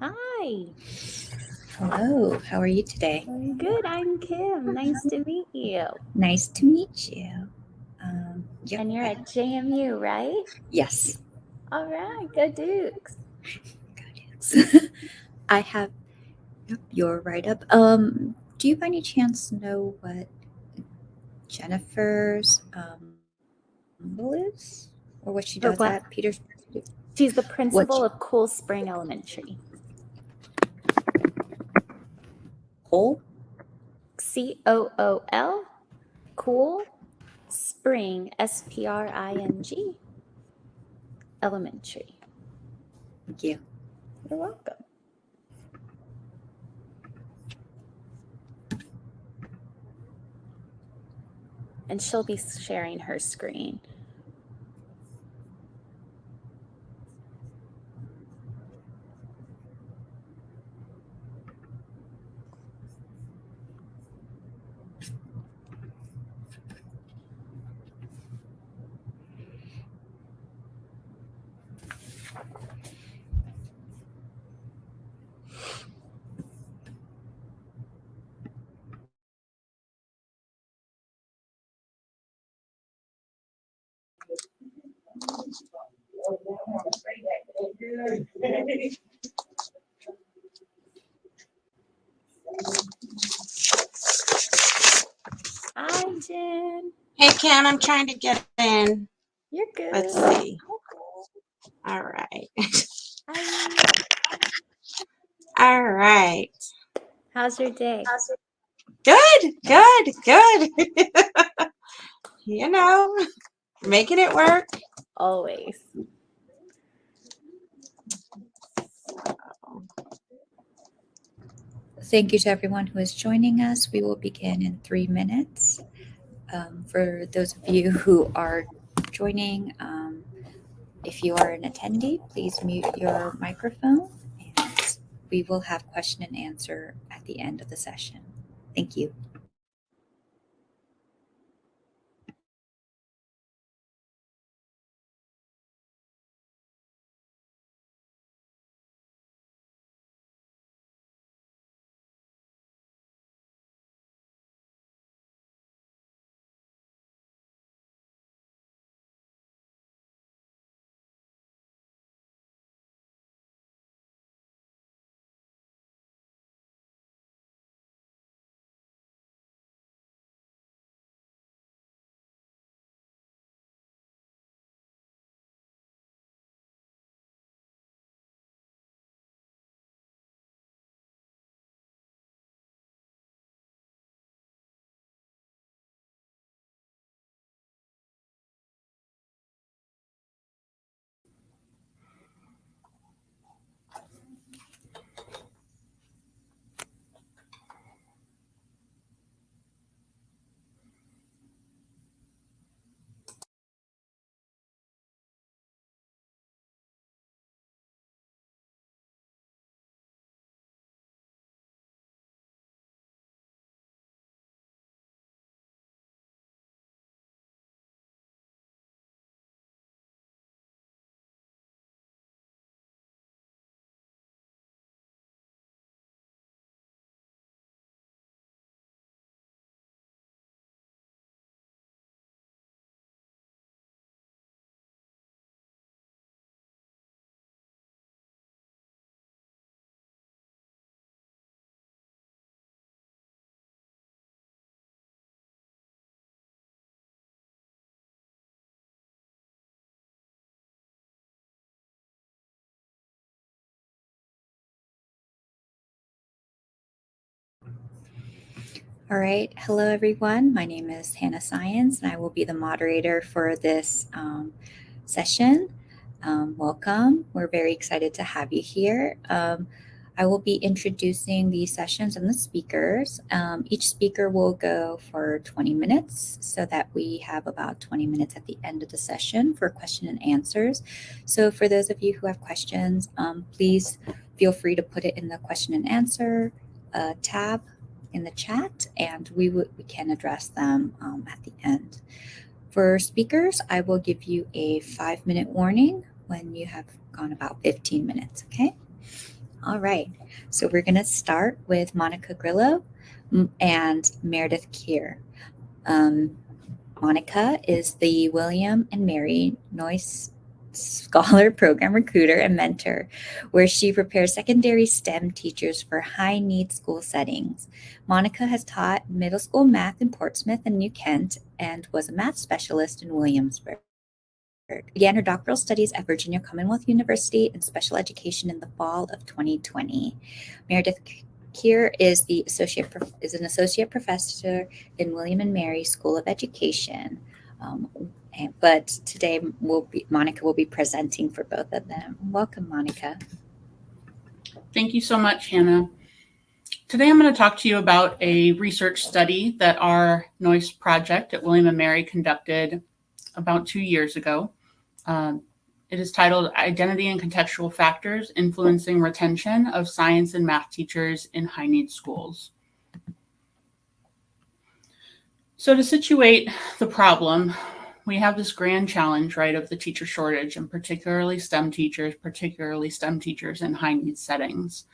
Hi. Hello, how are you today? I'm good. I'm Kim. Nice to meet you. Nice to meet you. Yep. And you're at JMU, right? Yes. All right. Go Dukes. I have your write up. Do you by any chance know what Jennifer's role is, or what she Her does what? at Petersburg? She's the What? principal of Cool Spring Elementary. Cole? COOL. Cool Spring SPRING Elementary. Thank you. You're welcome. And she'll be sharing her screen. Hi, Jen. Hey, Kim, I'm trying to get in. You're good. Let's see. All right. Hi. All right. How's your day? Good. You know, making it work. Always. Thank you to everyone who is joining us. We will begin in 3 minutes. For those of you who are joining, if you are an attendee, please mute your microphone, and we will have question and answer at the end of the session. Thank you. All right. Hello, everyone. My name is Hannah Science, and I will be the moderator for this session. Welcome. We're very excited to have you here. I will be introducing the sessions and the speakers. Each speaker will go for 20 minutes so that we have about 20 minutes at the end of the session for question and answers. So for those of you who have questions, please feel free to put it in the question and answer tab in the chat, and we can address them at the end. For speakers, I will give you a 5-minute warning when you have gone about 15 minutes, okay? All right, so we're going to start with Monica Grillo and Meredith Kier. Monica is the William and Mary Noyce Scholar Program recruiter and mentor, where she prepares secondary STEM teachers for high-need school settings. Monica has taught middle school math in Portsmouth and New Kent and was a math specialist in Williamsburg. Began her doctoral studies at Virginia Commonwealth University in special education in the fall of 2020. Meredith Kier is an associate professor in William and Mary School of Education. But today Monica will be presenting for both of them. Welcome, Monica. Thank you so much, Hannah. Today I'm going to talk to you about a research study that our Noyce project at William and Mary conducted about 2 years ago. It is titled Identity and Contextual Factors Influencing Retention of Science and Math Teachers in High-Need Schools. So to situate the problem, we have this grand challenge, right, of the teacher shortage, and particularly STEM teachers in high-need settings.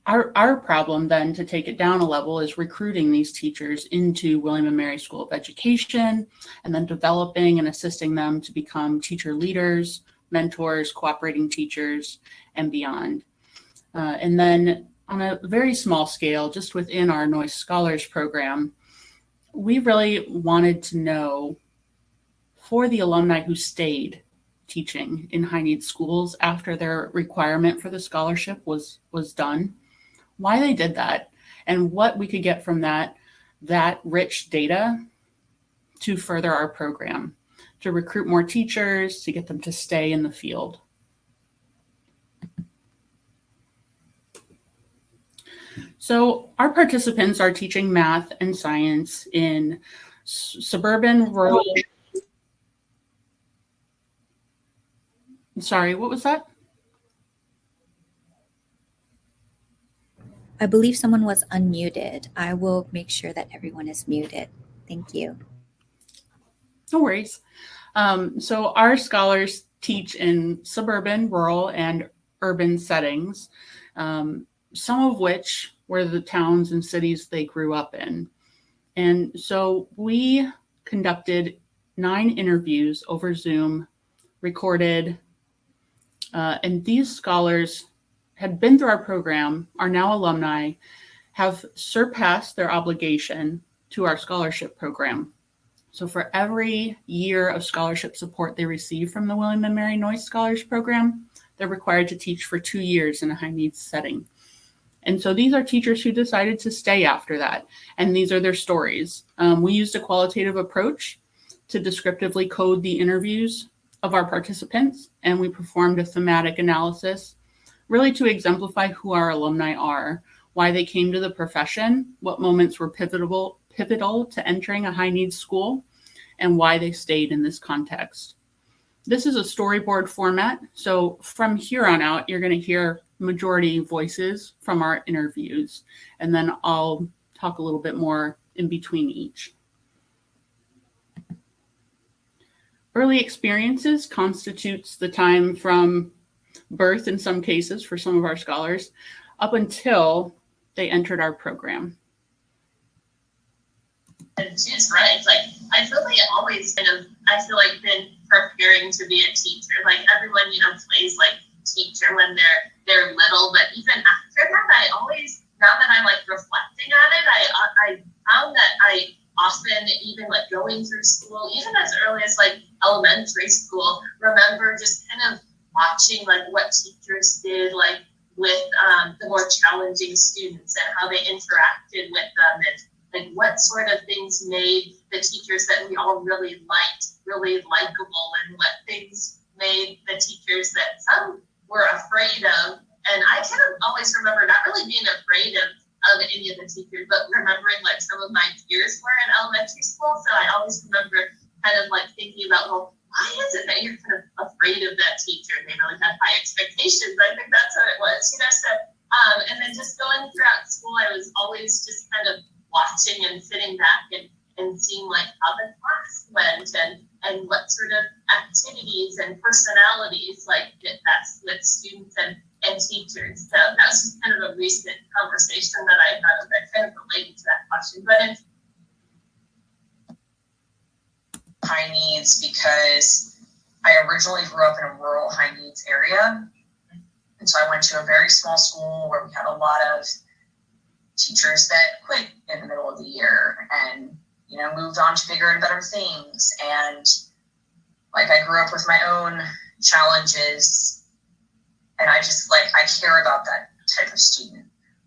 Our problem then, to take it down a level, is recruiting these teachers into William and Mary School of Education, and then developing and assisting them to become teacher leaders, mentors, cooperating teachers, and beyond. And then on a very small scale, just within our Noyce Scholars Program, we really wanted to know, for the alumni who stayed teaching in high-need schools after their requirement for the scholarship was done, why they did that, and what we could get from that rich data to further our program, to recruit more teachers, to get them to stay in the field. So our participants are teaching math and science in suburban, rural. Sorry, what was that? I believe someone was unmuted. I will make sure that everyone is muted. Thank you. No worries. So our scholars teach in suburban, rural, and urban settings, some of which were the towns and cities they grew up in. And so we conducted 9 interviews over Zoom, recorded, and these scholars had been through our program, are now alumni, have surpassed their obligation to our scholarship program. So for every year of scholarship support they receive from the William and Mary Noyce Scholars Program, they're required to teach for 2 years in a high-needs setting. And so these are teachers who decided to stay after that, and these are their stories. We used a qualitative approach to descriptively code the interviews of our participants, and we performed a thematic analysis really to exemplify who our alumni are, why they came to the profession, what moments were pivotal to entering a high-needs school, and why they stayed in this context. This is a storyboard format, so from here on out, you're going to hear majority voices from our interviews, and then I'll talk a little bit more in between each. Early experiences constitutes the time from birth, in some cases for some of our scholars, up until they entered our program. And she's right. Like, I feel like it always been preparing to be a teacher. Like, everyone, plays like teacher when they're little, but even after that, I always, now that I'm like reflecting on it, I found that I often, even like going through school, even as early as like elementary school, remember just kind of watching like what teachers did, like with the more challenging students and how they interacted with them, and like what sort of things made the teachers that we all really liked really likable, and what things made the teachers that some were afraid of. And I kind of always remember not really being afraid of any of the teachers, but remembering like some of my peers were in elementary school. So I always remember kind of like thinking about, well, why is it that you're kind of afraid of that teacher? They really had high expectations. I think that's what it was, So, and then just going throughout school, I was always just kind of watching and sitting back and and seeing like how the class went and what sort of activities and personalities like that's with students and teachers. So that was just kind of a recent conversation that I had that kind of related to that question. But in high needs, because I originally grew up in a rural high needs area. And so I went to a very small school where we had a lot of teachers that quit in the middle of the year and, you know, moved on to bigger and better things. And like I grew up with my own challenges, and I just like, I care about that type of student.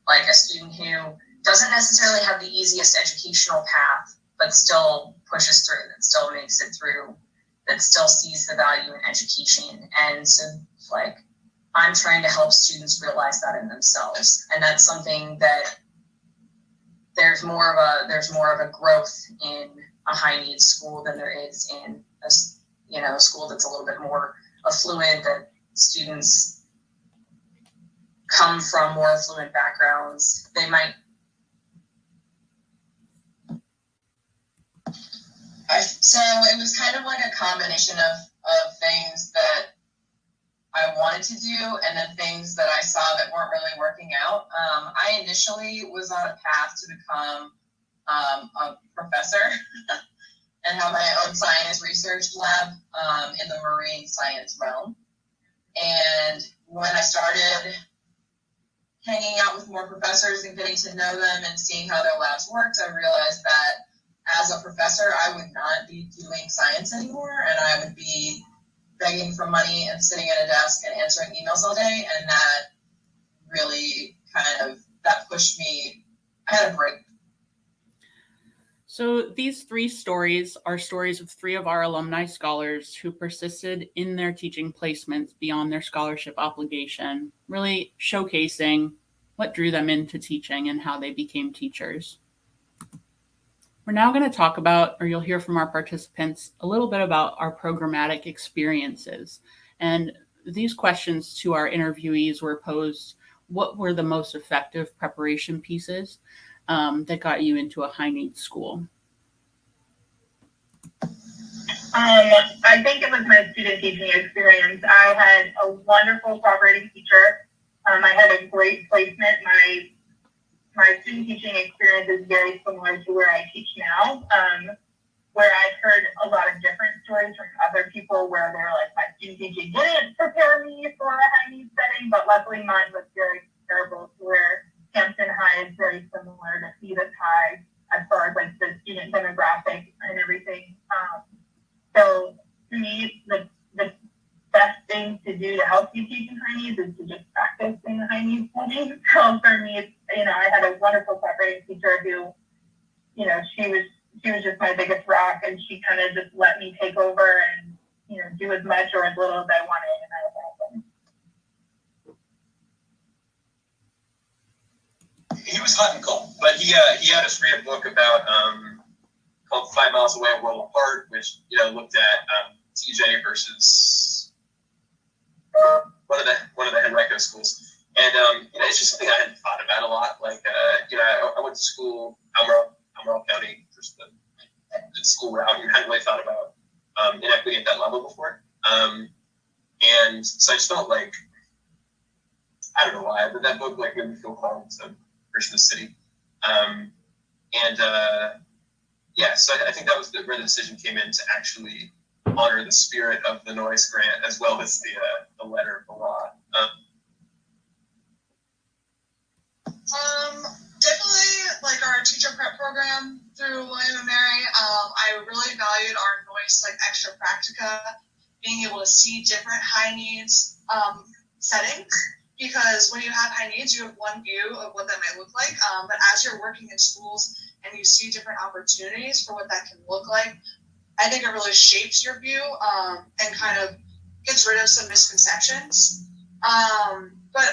Like a student who doesn't necessarily have the easiest educational path, but still pushes through, that still makes it through, that still sees the value in education. And so like, I'm trying to help students realize that in themselves. And that's something that there's more of a growth in a high needs school than there is in a school that's a little bit more affluent, that students come from more affluent backgrounds. They might. So it was kind of like a combination of things that I wanted to do and then things that I saw that weren't really working out. I initially was on a path to become a professor and have my own science research lab in the marine science realm. And when I started hanging out with more professors and getting to know them and seeing how their labs worked, I realized that as a professor, I would not be doing science anymore, and I would be begging for money and sitting at a desk and answering emails all day. And that really that pushed me. I had a break. So these three stories are stories of three of our alumni scholars who persisted in their teaching placements beyond their scholarship obligation, really showcasing what drew them into teaching and how they became teachers. We're now going to talk about, or you'll hear from our participants, a little bit about our programmatic experiences. And these questions to our interviewees were posed: what were the most effective preparation pieces that got you into a high needs school? I think it was my student teaching experience. I had a wonderful cooperating teacher. I had a great placement. My student teaching experience is very similar to where I teach now, where I've heard a lot of different stories from other people where they're like, my student teaching didn't prepare me for a high needs setting, but luckily mine was very comparable to where Hampton High is very similar to Phoenix High as far as like the student demographic and everything. So to me, the best thing to do to help you teach in high needs is to just practice in a high needs setting. So for me, I had a wonderful cooperating teacher who, she was just my biggest rock, and she kind of just let me take over and, do as much or as little as I wanted, and that was awesome. He was hot and cold, but he had us read a book about called 5 Miles Away, a World Apart, which looked at TJ versus one of the Henrico schools, and it's just something I hadn't thought about a lot. Like I went to school, Albemarle County, just the school route, and hadn't really thought about inequity at that level before, and so I just felt like, I don't know why, but that book like made me feel home to Christian City, so I think that was where the decision came in to actually honor the spirit of the Noyce grant as well as the letter of the law. Definitely like our teacher prep program through William and Mary. I really valued our Noyce extra practica, being able to see different high needs settings. Because when you have high needs, you have one view of what that might look like. But as you're working in schools and you see different opportunities for what that can look like, I think it really shapes your view and kind of gets rid of some misconceptions. But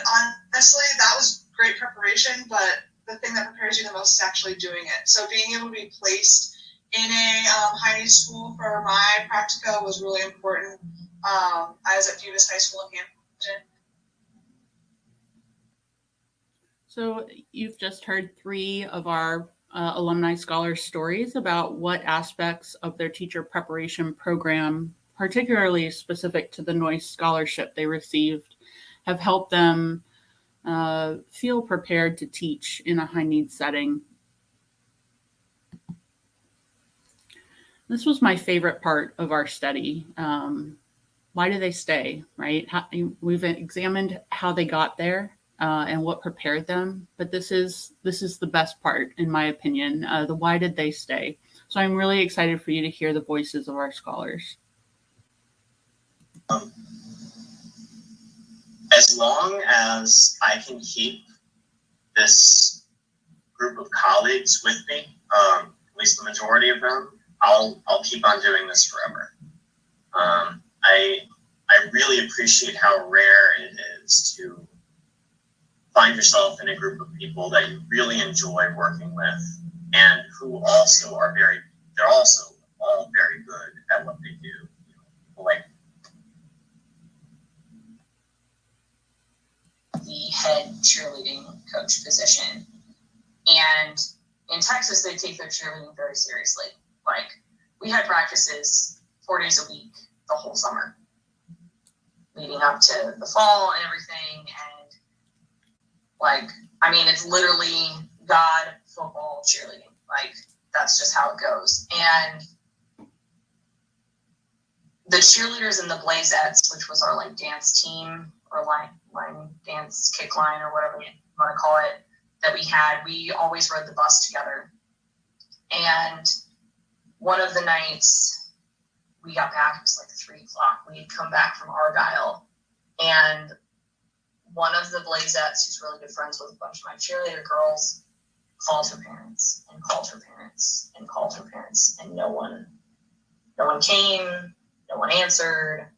honestly, that was great preparation. But the thing that prepares you the most is actually doing it. So being able to be placed in a high needs school for my practica was really important. I was at Phoenix High School in Hampton. So you've just heard three of our alumni scholar stories about what aspects of their teacher preparation program, particularly specific to the Noyce Scholarship they received, have helped them feel prepared to teach in a high needs setting. This was my favorite part of our study. Why do they stay, right? We've examined how they got there and what prepared them, but this is the best part, in my opinion, the why did they stay. So I'm really excited for you to hear the voices of our scholars. As long as I can keep this group of colleagues with me, at least the majority of them, I'll keep on doing this forever. I really appreciate how rare it is to find yourself in a group of people that you really enjoy working with and who also are they're also all very good at what they do. Like the head cheerleading coach position. And in Texas, they take their cheerleading very seriously. Like, we had practices 4 days a week the whole summer, leading up to the fall and everything. And like, I mean, it's literally God, football, cheerleading. Like, that's just how it goes. And the cheerleaders in the Blazettes, which was our like dance team or line dance kick line or whatever you want to call it, that we always rode the bus together. And one of the nights we got back, it was like 3 o'clock. We had come back from Argyle, and one of the Blazettes, who's really good friends with a bunch of my cheerleader girls, called her parents and called her parents and called her parents, and no one came, no one answered,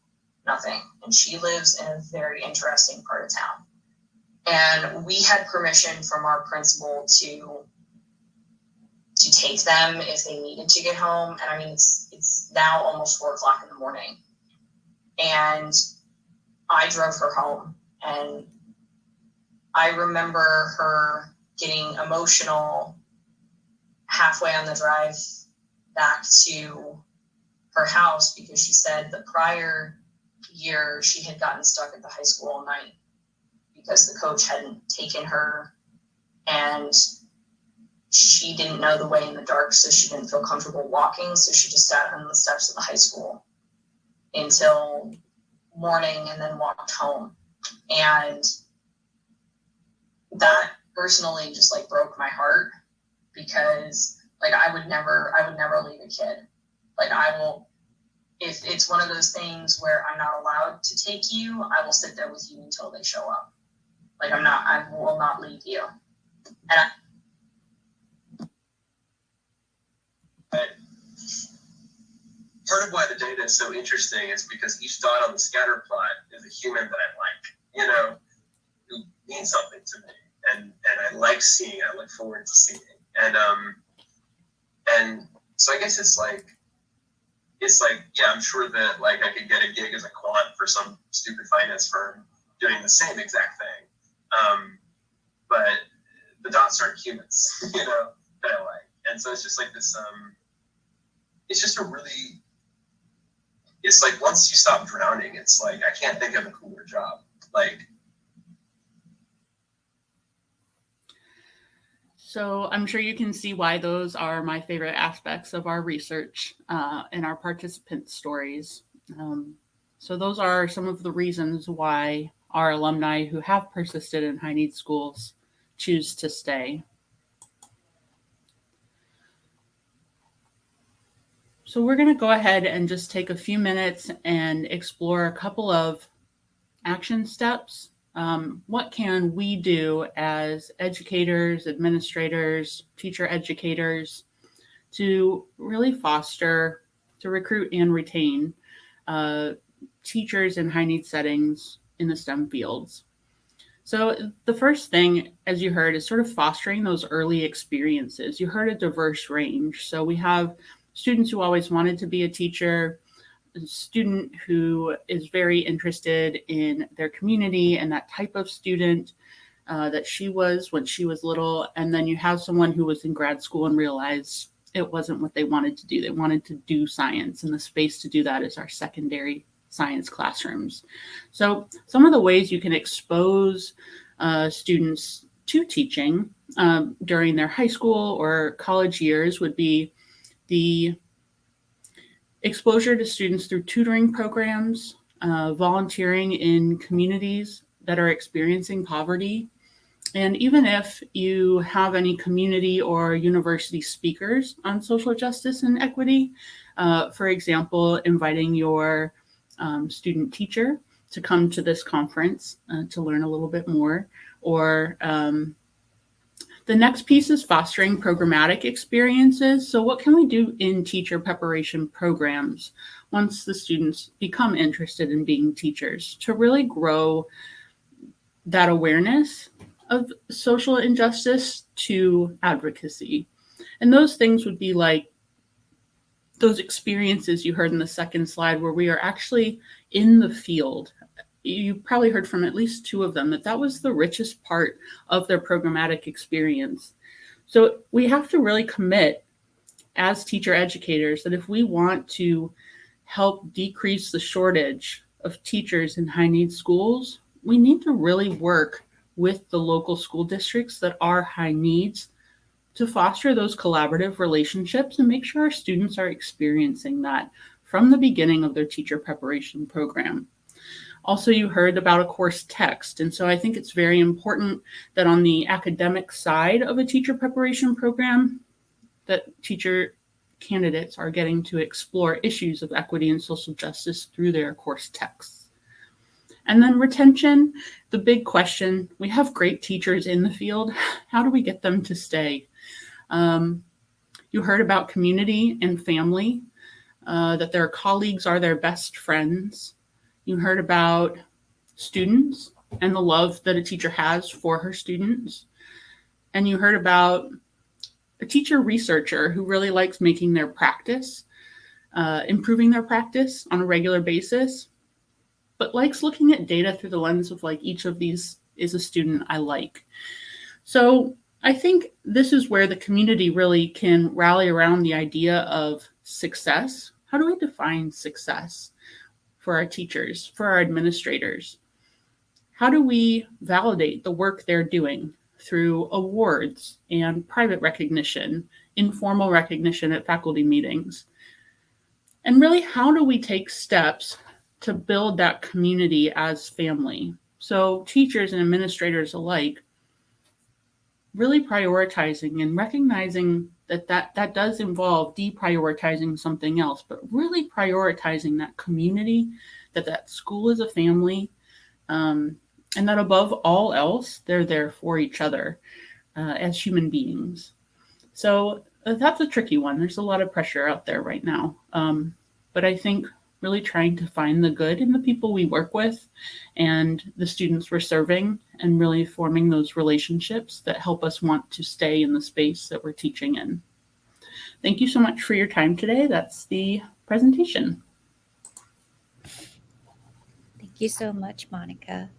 nothing. And she lives in a very interesting part of town. And we had permission from our principal to take them if they needed to get home. And I mean, it's now almost 4 o'clock in the morning. And I drove her home. And I remember her getting emotional halfway on the drive back to her house because she said the prior year she had gotten stuck at the high school all night because the coach hadn't taken her, and she didn't know the way in the dark, so she didn't feel comfortable walking, so she just sat on the steps of the high school until morning and then walked home. And that personally just like broke my heart, because like I would never leave a kid. Like, if it's one of those things where I'm not allowed to take you, I will sit there with you until they show up. Like, I will not leave you. And part of why the data is so interesting is because each dot on the scatter plot is a human that I like, who means something to me, and I like seeing, I look forward to seeing. And so I guess it's like, yeah, I'm sure that like I could get a gig as a quant for some stupid finance firm doing the same exact thing. But the dots aren't humans, that I like. And so it's just like this, it's just it's like once you stop drowning, it's like, I can't think of a cooler job. Like, So I'm sure you can see why those are my favorite aspects of our research and our participant stories. So those are some of the reasons why our alumni who have persisted in high need schools choose to stay. So we're going to go ahead and just take a few minutes and explore a couple of action steps. What can we do as educators, administrators, teacher educators to really foster, to recruit and retain teachers in high need settings in the STEM fields? So the first thing, as you heard, is sort of fostering those early experiences. You heard a diverse range. So we have students who always wanted to be a teacher, a student who is very interested in their community and that type of student, that she was when she was little, and then you have someone who was in grad school and realized it wasn't what they wanted to do. They wanted to do science, and the space to do that is our secondary science classrooms. So some of the ways you can expose students to teaching during their high school or college years would be the exposure to students through tutoring programs, volunteering in communities that are experiencing poverty. And even if you have any community or university speakers on social justice and equity, for example, inviting your student teacher to come to this conference to learn a little bit more, or the next piece is fostering programmatic experiences. So what can we do in teacher preparation programs once the students become interested in being teachers to really grow that awareness of social injustice to advocacy? And those things would be like those experiences you heard in the second slide where we are actually in the field. You probably heard from at least two of them that was the richest part of their programmatic experience. So we have to really commit as teacher educators that if we want to help decrease the shortage of teachers in high need schools, we need to really work with the local school districts that are high needs to foster those collaborative relationships and make sure our students are experiencing that from the beginning of their teacher preparation program. Also, you heard about a course text. And so I think it's very important that on the academic side of a teacher preparation program, that teacher candidates are getting to explore issues of equity and social justice through their course texts. And then retention, the big question, we have great teachers in the field. How do we get them to stay? You heard about community and family, that their colleagues are their best friends. You heard about students and the love that a teacher has for her students. And you heard about a teacher researcher who really likes making their practice, improving their practice on a regular basis, but likes looking at data through the lens of like each of these is a student I like. So I think this is where the community really can rally around the idea of success. How do we define success for our teachers, for our administrators? How do we validate the work they're doing through awards and private recognition, informal recognition at faculty meetings? And really, how do we take steps to build that community as family? So teachers and administrators alike really prioritizing and recognizing that does involve deprioritizing something else, but really prioritizing that community, that school is a family, and that above all else, they're there for each other as human beings. So that's a tricky one. There's a lot of pressure out there right now. But I think really trying to find the good in the people we work with and the students we're serving, and really forming those relationships that help us want to stay in the space that we're teaching in. Thank you so much for your time today. That's the presentation. Thank you so much, Monica.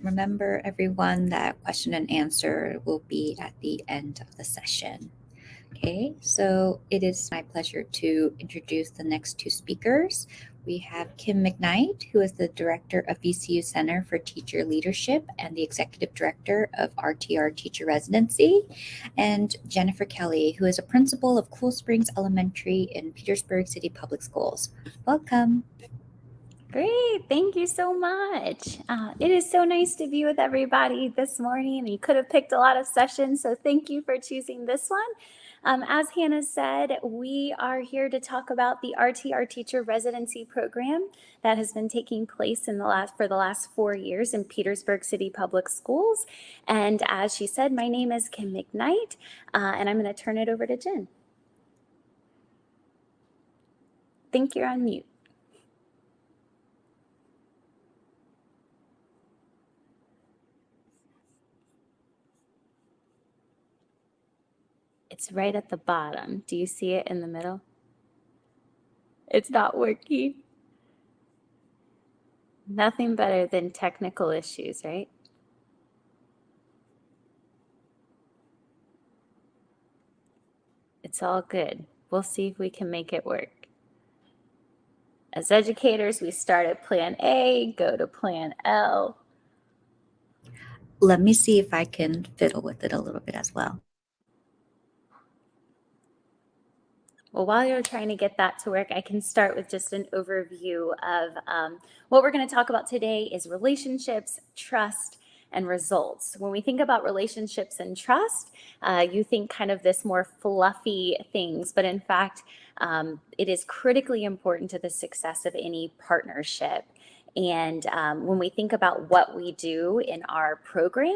Remember, everyone, that question and answer will be at the end of the session. Okay, so it is my pleasure to introduce the next two speakers. We have Kim McKnight, who is the Director of VCU Center for Teacher Leadership and the Executive Director of RTR Teacher Residency, and Jennifer Kelly, who is a Principal of Cool Springs Elementary in Petersburg City Public Schools. Welcome. Great. Thank you so much. It is so nice to be with everybody this morning. You could have picked a lot of sessions, so thank you for choosing this one. As Hannah said, we are here to talk about the RTR Teacher Residency Program that has been taking place for the last 4 years in Petersburg City Public Schools. And as she said, my name is Kim McKnight, and I'm going to turn it over to Jen. I think you're on mute. It's right at the bottom. Do you see it in the middle? It's not working. Nothing better than technical issues, right? It's all good. We'll see if we can make it work. As educators, we start at plan A, go to plan L. Let me see if I can fiddle with it a little bit as well. Well, while you're trying to get that to work, I can start with just an overview of what we're going to talk about today is relationships, trust, and results. When we think about relationships and trust, you think kind of this more fluffy things, but in fact, it is critically important to the success of any partnership. And when we think about what we do in our program,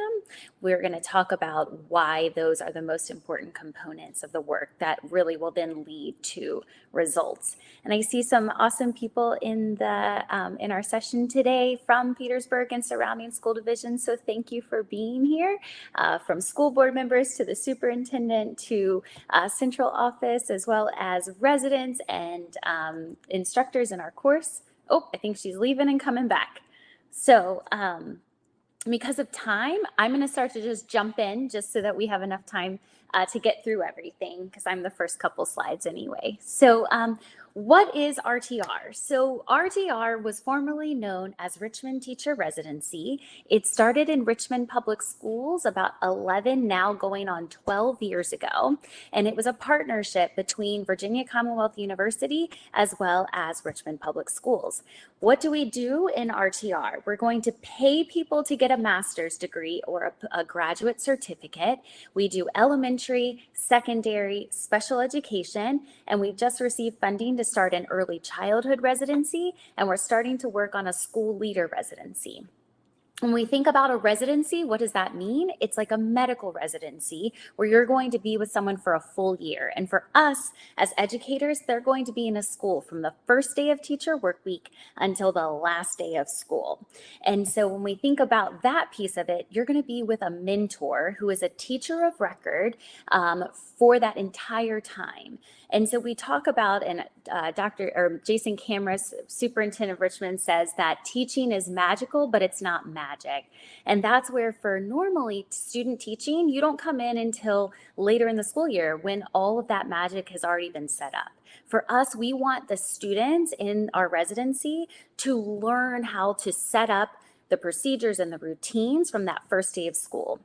we're going to talk about why those are the most important components of the work that really will then lead to results. And I see some awesome people in our session today from Petersburg and surrounding school divisions. So thank you for being here, from school board members to the superintendent to central office, as well as residents and instructors in our course. Oh, I think she's leaving and coming back. So because of time, I'm going to start to just jump in just so that we have enough time to get through everything, because I'm the first couple slides anyway. So what is RTR? So RTR was formerly known as Richmond Teacher Residency. It started in Richmond Public Schools about 11, now going on 12 years ago. And it was a partnership between Virginia Commonwealth University as well as Richmond Public Schools. What do we do in RTR? We're going to pay people to get a master's degree or a graduate certificate. We do elementary, secondary, special education, and we've just received funding to start an early childhood residency, and we're starting to work on a school leader residency. When we think about a residency, what does that mean? It's like a medical residency where you're going to be with someone for a full year. And for us as educators, they're going to be in a school from the first day of teacher work week until the last day of school. And so when we think about that piece of it, you're going to be with a mentor who is a teacher of record for that entire time. And so we talk about, and Jason Camrus, superintendent of Richmond, says that teaching is magical, but it's not magic. And that's where for normally student teaching, you don't come in until later in the school year when all of that magic has already been set up. For us, we want the students in our residency to learn how to set up the procedures and the routines from that first day of school.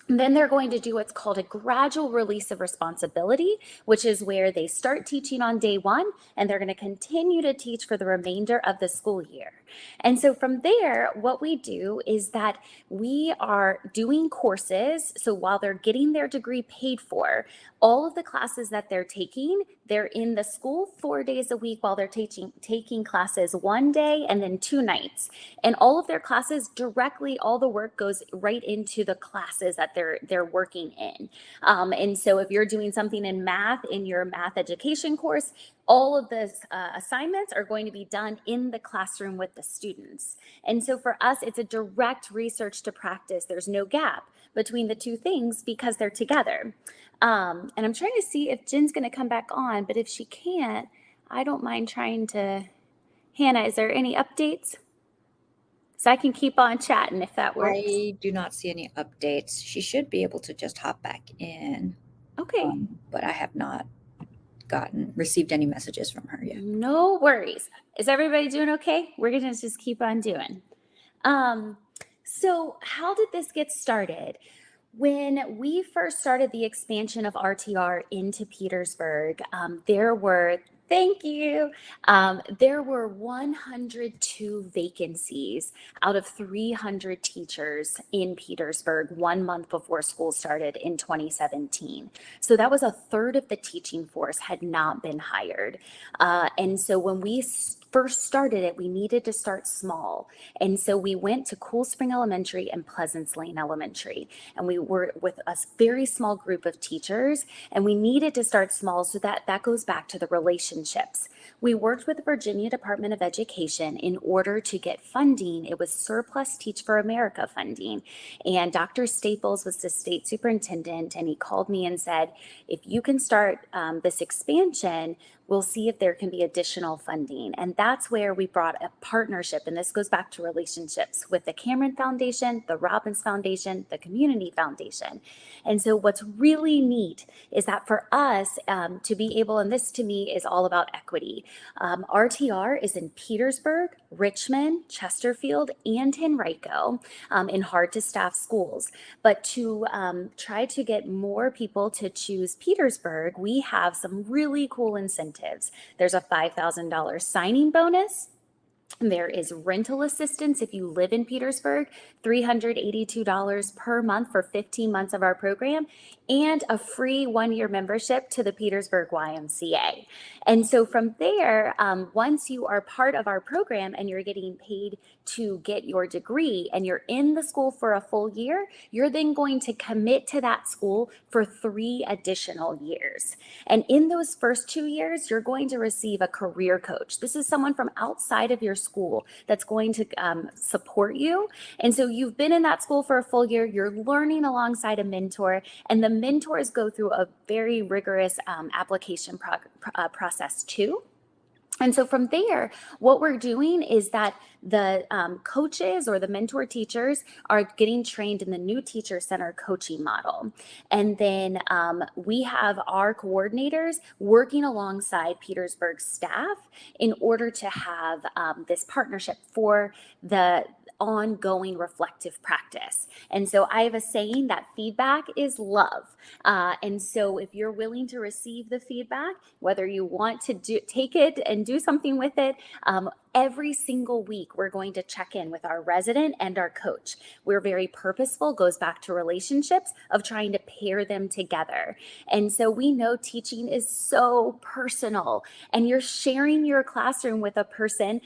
And then they're going to do what's called a gradual release of responsibility, which is where they start teaching on day one, and they're going to continue to teach for the remainder of the school year. And so from there, what we do is that we are doing courses. So while they're getting their degree paid for, all of the classes that they're taking, they're in the school 4 days a week while they're taking classes 1 day and then 2 nights. And all of their classes directly, all the work goes right into the classes that they're working in. And so if you're doing something in math in your math education course, all of the assignments are going to be done in the classroom with the students. And so for us, it's a direct research to practice. There's no gap between the two things because they're together. And I'm trying to see if Jen's going to come back on, but if she can't, I don't mind trying to. Hannah, is there any updates? So I can keep on chatting if that works. I do not see any updates. She should be able to just hop back in. Okay. But I have not received any messages from her yet. No worries. Is everybody doing okay? We're going to just keep on doing. So how did this get started? When we first started the expansion of RTR into Petersburg, there were 102 vacancies out of 300 teachers in Petersburg 1 month before school started in 2017. So that was a third of the teaching force had not been hired. And so when we first started it, we needed to start small. And so we went to Cool Spring Elementary and Pleasance Lane Elementary. And we were with a very small group of teachers, and we needed to start small. So that goes back to the relationships. We worked with the Virginia Department of Education in order to get funding. It was surplus Teach for America funding. And Dr. Staples was the state superintendent, and he called me and said, if you can start this expansion, we'll see if there can be additional funding. And that's where we brought a partnership, and this goes back to relationships with the Cameron Foundation, the Robbins Foundation, the Community Foundation. And so what's really neat is that for us to be able, and this to me is all about equity, RTR is in Petersburg, Richmond, Chesterfield, and Henrico in hard to staff schools. But to try to get more people to choose Petersburg, we have some really cool incentives. There's a $5,000 signing bonus. There is rental assistance if you live in Petersburg, $382 per month for 15 months of our program, and a free 1-year membership to the Petersburg YMCA. And so from there, once you are part of our program and you're getting paid to get your degree and you're in the school for a full year, you're then going to commit to that school for 3 additional years. And in those first 2 years, you're going to receive a career coach. This is someone from outside of your school that's going to support you. And so you've been in that school for a full year, you're learning alongside a mentor, and the mentors go through a very rigorous application process too. And so from there, what we're doing is that the coaches or the mentor teachers are getting trained in the new teacher center coaching model. And then we have our coordinators working alongside Petersburg staff in order to have this partnership for the ongoing reflective practice. And so I have a saying that feedback is love. And so if you're willing to receive the feedback, whether you want to take it and do something with it, every single week, we're going to check in with our resident and our coach. We're very purposeful, goes back to relationships of trying to pair them together. And so we know teaching is so personal, and you're sharing your classroom with a person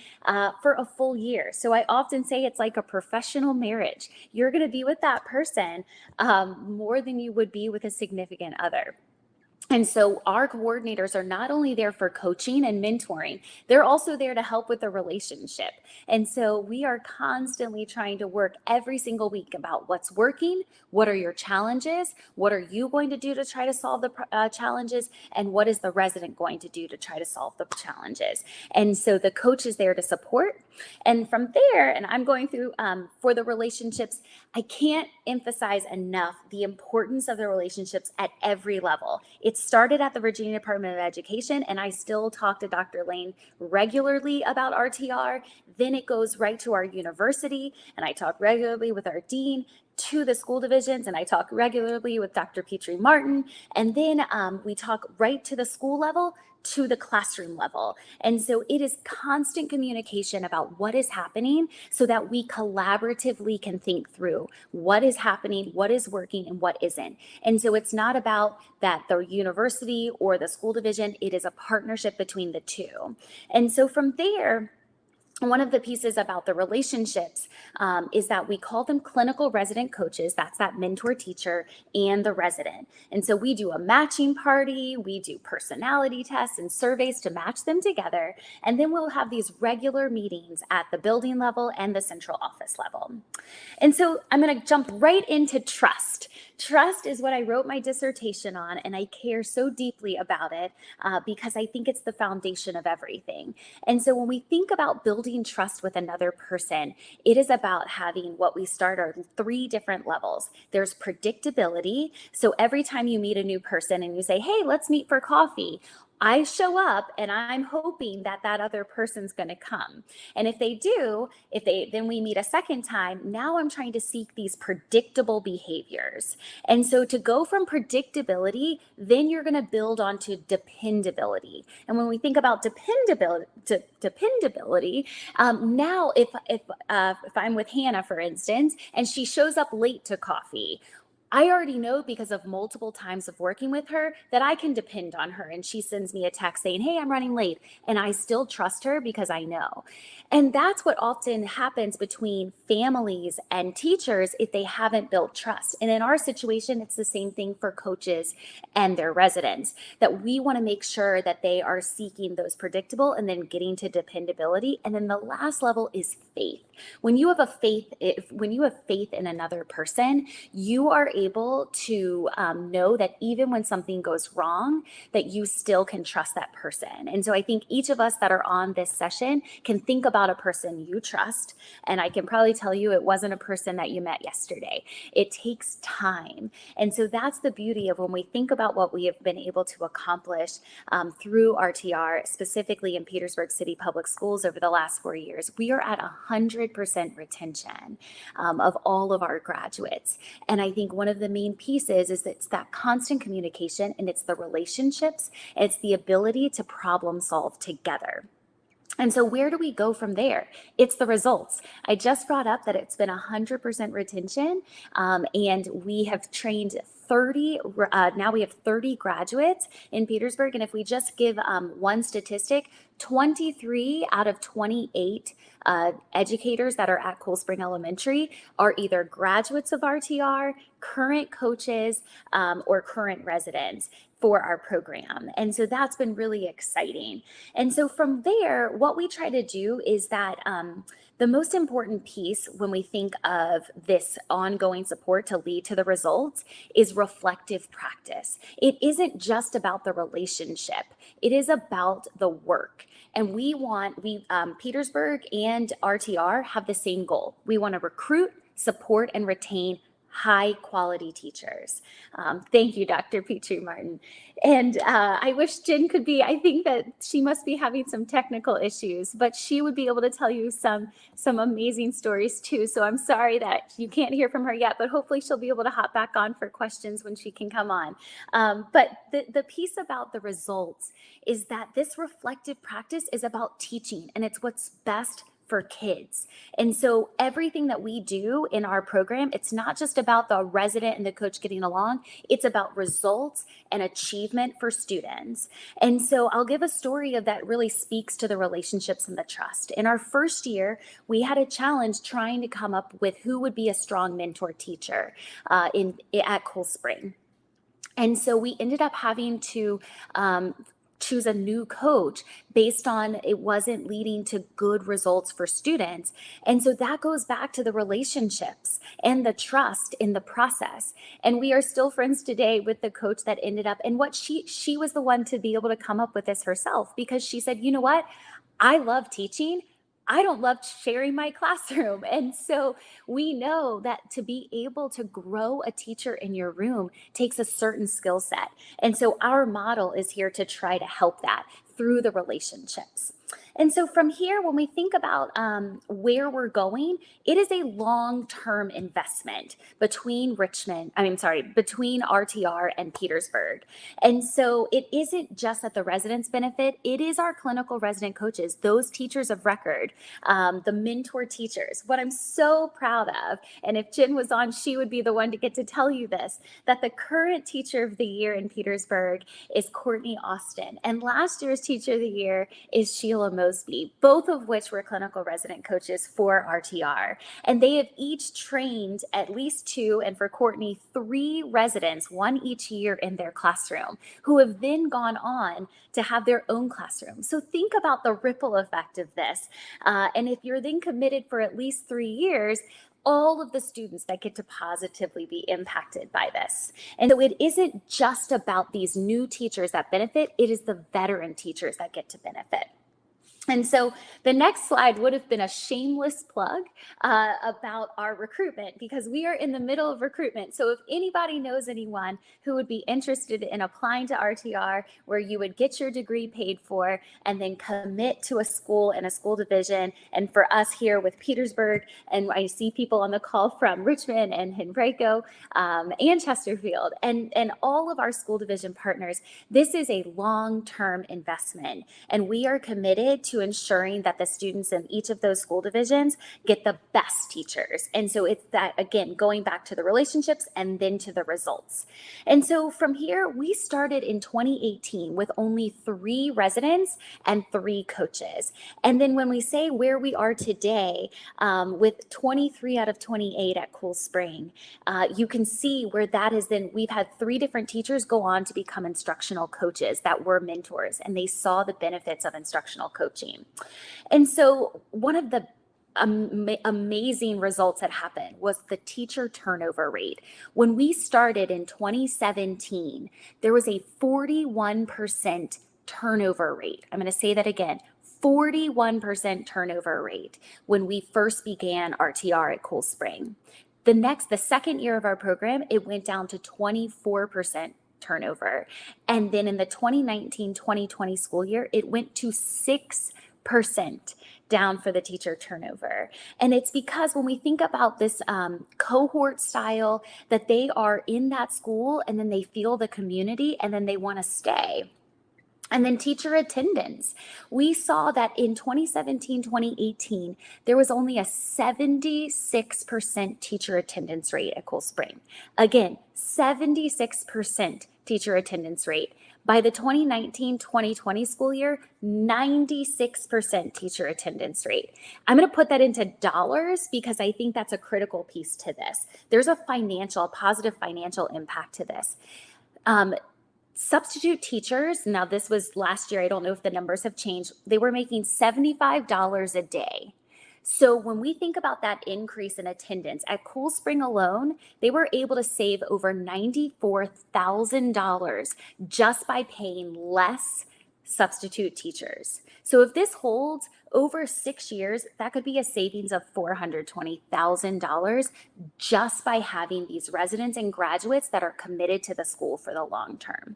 for a full year. So I often say it's like a professional marriage. You're going to be with that person more than you would be with a significant other. And so our coordinators are not only there for coaching and mentoring, they're also there to help with the relationship. And so we are constantly trying to work every single week about what's working, what are your challenges, what are you going to do to try to solve the challenges, and what is the resident going to do to try to solve the challenges. And so the coach is there to support. And from there, and I'm going through for the relationships, I can't emphasize enough the importance of the relationships at every level. It started at the Virginia Department of Education, and I still talk to Dr. Lane regularly about RTR. Then it goes right to our university, and I talk regularly with our dean, to the school divisions, and I talk regularly with Dr. Petrie Martin. And then we talk right to the school level, to the classroom level. And so it is constant communication about what is happening so that we collaboratively can think through what is happening, what is working, and what isn't. And so it's not about that the university or the school division, it is a partnership between the two. And so from there, one of the pieces about the relationships is that we call them clinical resident coaches. That's that mentor teacher and the resident. And so we do a matching party, we do personality tests and surveys to match them together. And then we'll have these regular meetings at the building level and the central office level. And so I'm going to jump right into trust. Trust is what I wrote my dissertation on, and I care so deeply about it because I think it's the foundation of everything. And so when we think about building trust with another person, it is about having what we start are 3 different levels. There's predictability. So every time you meet a new person and you say, hey, let's meet for coffee, I show up and I'm hoping that that other person's going to come. And if they do, then we meet a second time. Now I'm trying to seek these predictable behaviors. And so to go from predictability, then you're going to build onto dependability. And when we think about dependability, now if I'm with Hannah, for instance, and she shows up late to coffee, I already know because of multiple times of working with her that I can depend on her. And she sends me a text saying, hey, I'm running late. And I still trust her because I know. And that's what often happens between families and teachers if they haven't built trust. And in our situation, it's the same thing for coaches and their residents, that we want to make sure that they are seeking those predictable and then getting to dependability. And then the last level is faith. When you have faith in another person, you are able to know that even when something goes wrong, that you still can trust that person. And so I think each of us that are on this session can think about a person you trust. And I can probably tell you it wasn't a person that you met yesterday. It takes time. And so that's the beauty of when we think about what we have been able to accomplish through RTR, specifically in Petersburg City Public Schools over the last 4 years. We are at 100% retention of all of our graduates. And I think one of the main pieces is it's that constant communication, and it's the relationships, and it's the ability to problem solve together. And so where do we go from there? It's the results. I just brought up that it's been 100% retention, and we have trained 30, now we have 30 graduates in Petersburg. And if we just give one statistic, 23 out of 28 educators that are at Cool Spring Elementary are either graduates of RTR, current coaches, or current residents for our program. And so that's been really exciting. And so from there, what we try to do is that the most important piece when we think of this ongoing support to lead to the results is reflective practice. It isn't just about the relationship. It is about the work. And Petersburg and RTR have the same goal. We want to recruit, support, and retain high quality teachers. Thank you, Dr. Petrie Martin. And I wish Jen could be, I think that she must be having some technical issues, but she would be able to tell you some amazing stories too. So I'm sorry that you can't hear from her yet, but hopefully she'll be able to hop back on for questions when she can come on. But the piece about the results is that this reflective practice is about teaching, and it's what's best for kids. And so everything that we do in our program, it's not just about the resident and the coach getting along, it's about results and achievement for students. And so I'll give a story of that really speaks to the relationships and the trust. In our first year, we had a challenge trying to come up with who would be a strong mentor teacher at Cool Spring. And so we ended up having to choose a new coach based on it wasn't leading to good results for students. And so that goes back to the relationships and the trust in the process. And we are still friends today with the coach that ended up, and what she was the one to be able to come up with this herself, because she said, you know what? I love teaching. I don't love sharing my classroom. And so we know that to be able to grow a teacher in your room takes a certain skill set. And so our model is here to try to help that through the relationships. And so from here, when we think about where we're going, it is a long-term investment between RTR and Petersburg. And so it isn't just that the residents benefit, it is our clinical resident coaches, those teachers of record, the mentor teachers. What I'm so proud of, and if Jen was on, she would be the one to get to tell you this, that the current teacher of the year in Petersburg is Courtney Austin. And last year's teacher of the year is Sheila Mosby, both of which were clinical resident coaches for RTR. And they have each trained at least 2, and for Courtney, 3 residents, 1 each year in their classroom, who have then gone on to have their own classroom. So think about the ripple effect of this. And if you're then committed for at least 3 years, all of the students that get to positively be impacted by this. And so it isn't just about these new teachers that benefit, it is the veteran teachers that get to benefit. And so the next slide would have been a shameless plug about our recruitment, because we are in the middle of recruitment. So if anybody knows anyone who would be interested in applying to RTR, where you would get your degree paid for and then commit to a school and a school division, and for us here with Petersburg, and I see people on the call from Richmond and Henrico and Chesterfield and all of our school division partners, this is a long-term investment, and we are committed to ensuring that the students in each of those school divisions get the best teachers. And so it's that, again, going back to the relationships and then to the results. And so from here, we started in 2018 with only 3 residents and 3 coaches. And then when we say where we are today, with 23 out of 28 at Cool Spring, you can see where that has been. We've had 3 different teachers go on to become instructional coaches that were mentors, and they saw the benefits of instructional coaching. And so one of the amazing results that happened was the teacher turnover rate. When we started in 2017, there was a 41% turnover rate. I'm going to say that again, 41% turnover rate when we first began RTR at Cool Spring. The second year of our program, it went down to 24% turnover. And then in the 2019-2020 school year, it went to 6% down for the teacher turnover. And it's because when we think about this cohort style, that they are in that school and then they feel the community and then they want to stay. And then teacher attendance. We saw that in 2017, 2018, there was only a 76% teacher attendance rate at Cool Spring. Again, 76% teacher attendance rate. By the 2019-2020 school year, 96% teacher attendance rate. I'm going to put that into dollars because I think that's a critical piece to this. There's a positive financial impact to this. Substitute teachers, now this was last year, I don't know if the numbers have changed, they were making $75 a day. So when we think about that increase in attendance, at Cool Spring alone, they were able to save over $94,000 just by paying less substitute teachers. So if this holds over 6 years, that could be a savings of $420,000 just by having these residents and graduates that are committed to the school for the long term.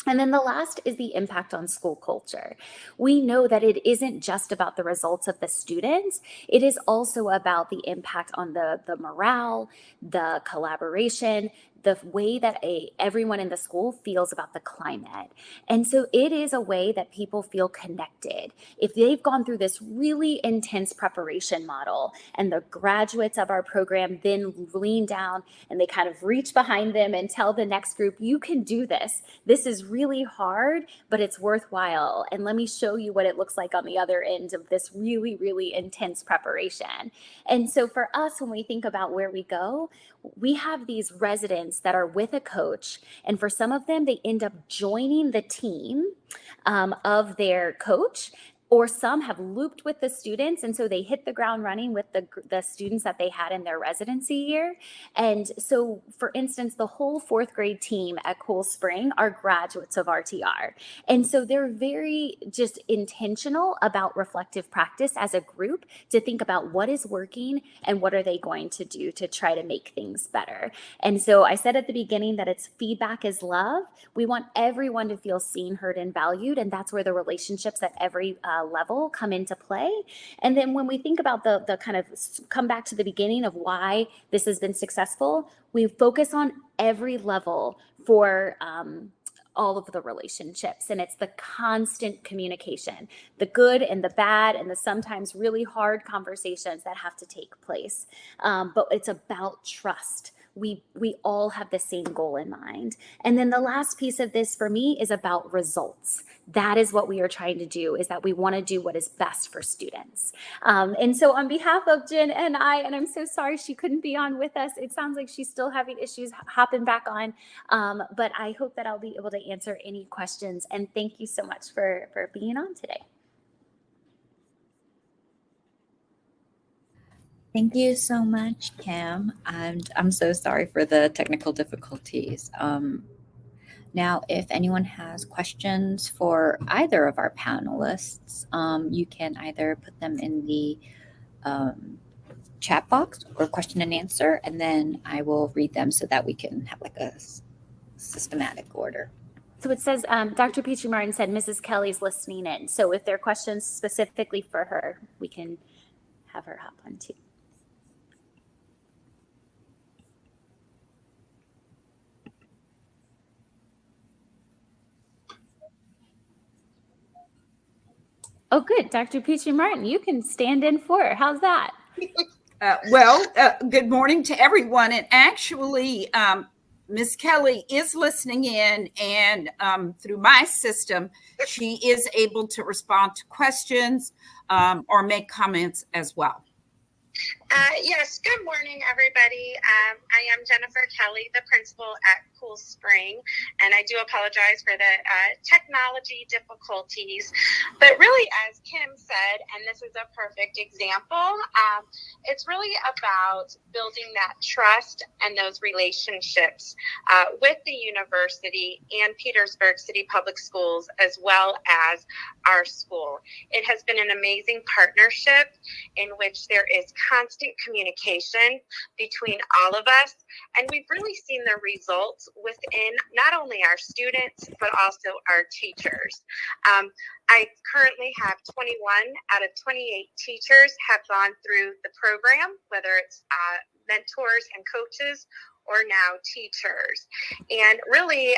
And then the last is the impact on school culture. We know that it isn't just about the results of the students. It is also about the impact on the morale, the collaboration, the way that everyone in the school feels about the climate. And so it is a way that people feel connected. If they've gone through this really intense preparation model and the graduates of our program then lean down and they kind of reach behind them and tell the next group, you can do this. This is really hard, but it's worthwhile. And let me show you what it looks like on the other end of this really, really intense preparation. And so for us, when we think about where we go, we have these residents that are with a coach, and for some of them, they end up joining the team of their coach, or some have looped with the students, and so they hit the ground running with the students that they had in their residency year. And so, for instance, the whole fourth grade team at Cool Spring are graduates of RTR. And so they're very just intentional about reflective practice as a group to think about what is working and what are they going to do to try to make things better. And so I said at the beginning that it's feedback is love. We want everyone to feel seen, heard, and valued, and that's where the relationships at every level come into play. And then when we think about the kind of come back to the beginning of why this has been successful, we focus on every level for all of the relationships. And it's the constant communication, the good and the bad and the sometimes really hard conversations that have to take place. But it's about trust. We all have the same goal in mind. And then the last piece of this for me is about results. That is what we are trying to do, is that we want to do what is best for students. And so on behalf of Jen and I'm so sorry she couldn't be on with us. It sounds like she's still having issues hopping back on. But I hope that I'll be able to answer any questions. And thank you so much for being on today. Thank you so much, Kim. And I'm so sorry for the technical difficulties. Now, if anyone has questions for either of our panelists, you can either put them in the chat box or question and answer, and then I will read them so that we can have like a systematic order. So it says, Dr. Petrie Martin said Mrs. Kelly's listening in. So if there are questions specifically for her, we can have her hop on too. Oh, good. Dr. Petrie Martin, you can stand in for her. How's that? Good morning to everyone. And actually, Ms. Kelly is listening in, and through my system, she is able to respond to questions or make comments as well. Yes, good morning, everybody. I am Jennifer Kelly, the principal at Cool Spring, and I do apologize for the technology difficulties. But really, as Kim said, and this is a perfect example, it's really about building that trust and those relationships with the university and Petersburg City Public Schools, as well as our school. It has been an amazing partnership in which there is constant communication between all of us. And we've really seen the results within not only our students, but also our teachers. I currently have 21 out of 28 teachers have gone through the program, whether it's mentors and coaches or now teachers. And really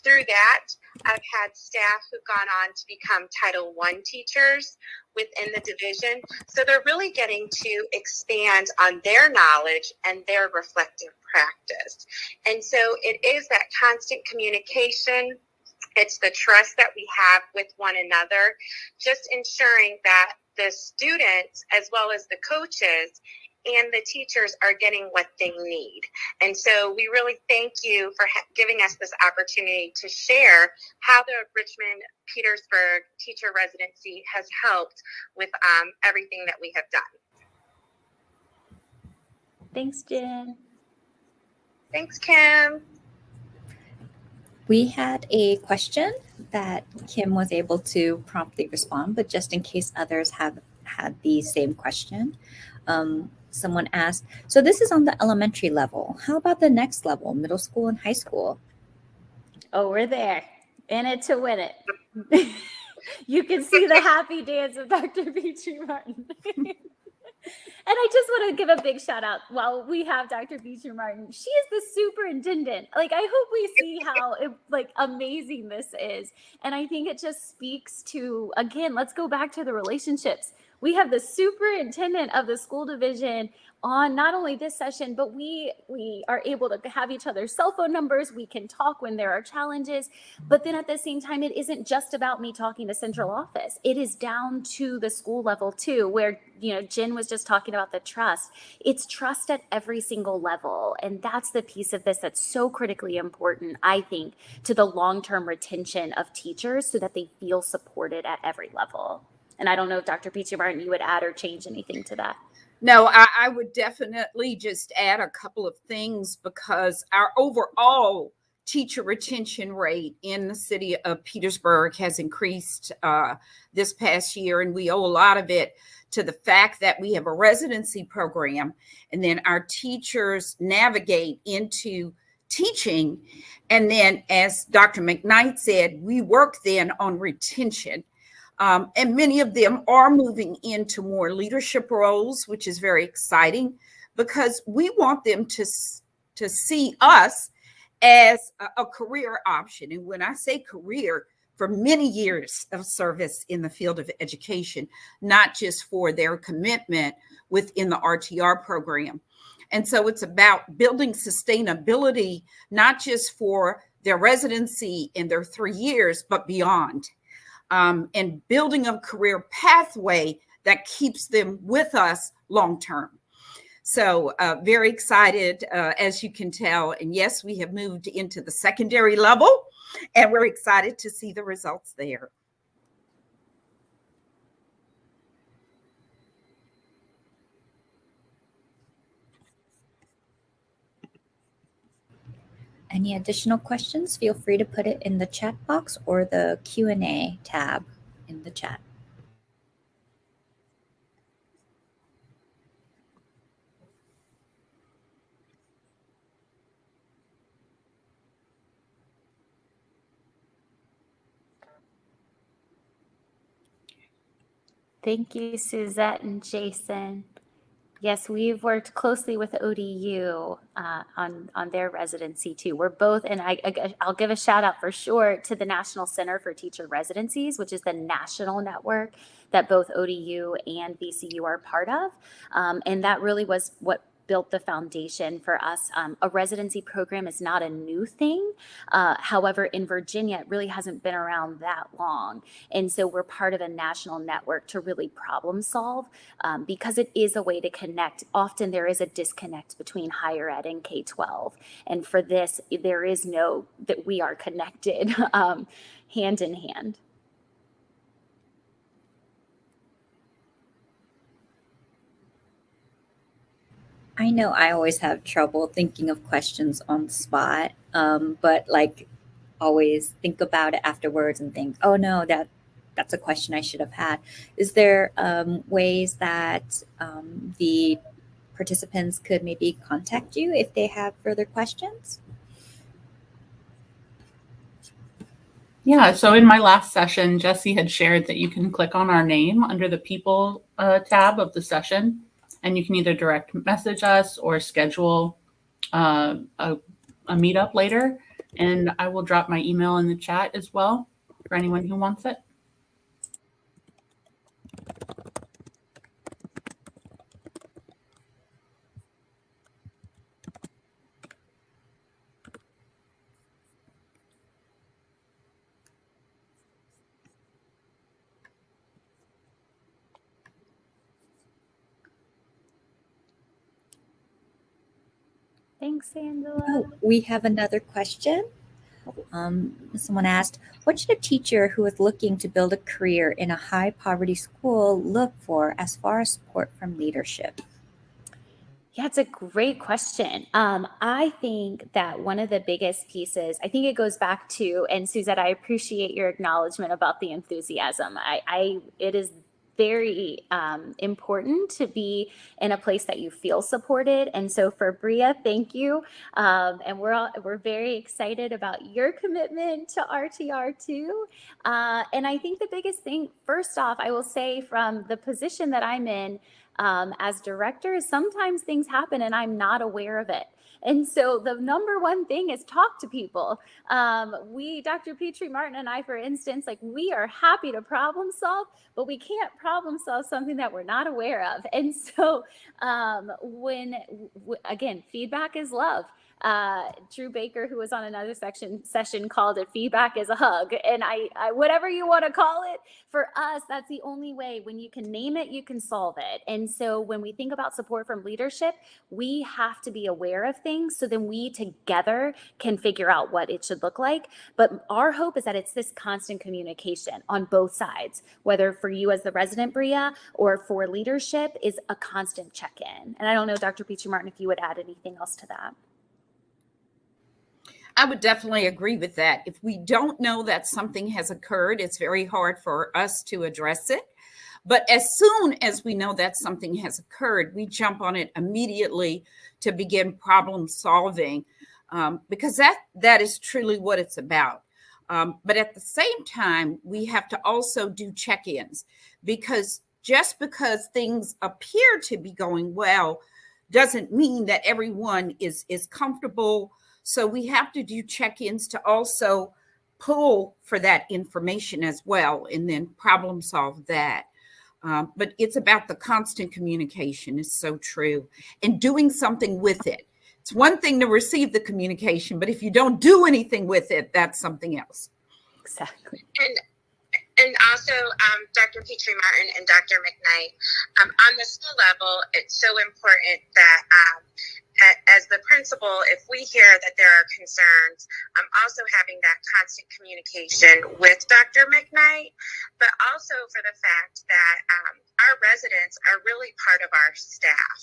through that, I've had staff who've gone on to become Title I teachers within the division. So they're really getting to expand on their knowledge and their reflective practice. And so it is that constant communication. It's the trust that we have with one another, just ensuring that the students, as well as the coaches and the teachers, are getting what they need. And so we really thank you for giving us this opportunity to share how the Richmond-Petersburg teacher residency has helped with everything that we have done. Thanks, Jen. Thanks, Kim. We had a question that Kim was able to promptly respond, but just in case others have had the same question, someone asked, so this is on the elementary level. How about the next level, middle school and high school? Oh, we're there. In it to win it. You can see the happy dance of Dr. Beachy Martin. And I just want to give a big shout out while we have Dr. Beachy Martin. She is the superintendent. Like, I hope we see how amazing this is. And I think it just speaks to, again, let's go back to the relationships. We have the superintendent of the school division on not only this session, but we are able to have each other's cell phone numbers. We can talk when there are challenges, but then at the same time, it isn't just about me talking to central office. It is down to the school level too, where, Jen was just talking about the trust. It's trust at every single level. And that's the piece of this that's so critically important, I think, to the long-term retention of teachers so that they feel supported at every level. And I don't know if Dr. Beachy Martin, you would add or change anything to that. No, I would definitely just add a couple of things, because our overall teacher retention rate in the city of Petersburg has increased this past year. And we owe a lot of it to the fact that we have a residency program, and then our teachers navigate into teaching. And then, as Dr. McKnight said, we work then on retention. And many of them are moving into more leadership roles, which is very exciting, because we want them to see us as a career option. And when I say career, for many years of service in the field of education, not just for their commitment within the RTR program. And so it's about building sustainability, not just for their residency in their 3 years, but beyond. And building a career pathway that keeps them with us long term. So very excited, as you can tell. And yes, we have moved into the secondary level, and we're excited to see the results there. Any additional questions? Feel free to put it in the chat box or the Q&A tab in the chat. Thank you, Suzette and Jason. Yes, we've worked closely with ODU on their residency too. We're both, and I'll give a shout out for sure to the National Center for Teacher Residencies, which is the national network that both ODU and VCU are part of. And that really was what built the foundation for us. A residency program is not a new thing. However, in Virginia, it really hasn't been around that long. And so we're part of a national network to really problem solve because it is a way to connect. Often there is a disconnect between higher ed and K-12. And for this, there is no, that we are connected hand in hand. I know I always have trouble thinking of questions on the spot, but like always think about it afterwards and think, oh no, that's a question I should have had. Is there ways that the participants could maybe contact you if they have further questions? Yeah, so in my last session, Jesse had shared that you can click on our name under the People tab of the session, and you can either direct message us or schedule a meetup later. And I will drop my email in the chat as well for anyone who wants it. Thanks, Angela. Oh, we have another question. Someone asked, what should a teacher who is looking to build a career in a high poverty school look for as far as support from leadership? Yeah, it's a great question. I think that one of the biggest pieces, I think it goes back to, and Suzette, I appreciate your acknowledgement about the enthusiasm. It is very important to be in a place that you feel supported. And so for Bria, thank you. And we're very excited about your commitment to RTR too. And I think the biggest thing, first off, I will say from the position that I'm in, as director, sometimes things happen and I'm not aware of it. And so the number one thing is talk to people. Dr. Petrie Martin and I, for instance, like we are happy to problem solve, but we can't problem solve something that we're not aware of. And so again, feedback is love. Drew Baker, who was on another session called it feedback is a hug. And I whatever you want to call it, for us, that's the only way. When you can name it, you can solve it. And so when we think about support from leadership, we have to be aware of things so then we together can figure out what it should look like. But our hope is that it's this constant communication on both sides, whether for you as the resident, Bria, or for leadership, is a constant check-in. And I don't know, Dr. Petrie Martin, if you would add anything else to that. I would definitely agree with that. If we don't know that something has occurred, it's very hard for us to address it. But as soon as we know that something has occurred, we jump on it immediately to begin problem solving, because that is truly what it's about. But at the same time, we have to also do check-ins, because just because things appear to be going well doesn't mean that everyone is comfortable. So we have to do check-ins to also pull for that information as well, and then problem solve that. But it's about the constant communication. It's so true. And doing something with it. It's one thing to receive the communication, but if you don't do anything with it, that's something else. Exactly. And also, Dr. Petrie Martin and Dr. McKnight, on the school level, it's so important that as the principal, if we hear that there are concerns, also having that constant communication with Dr. McKnight, but also for the fact that our residents are really part of our staff.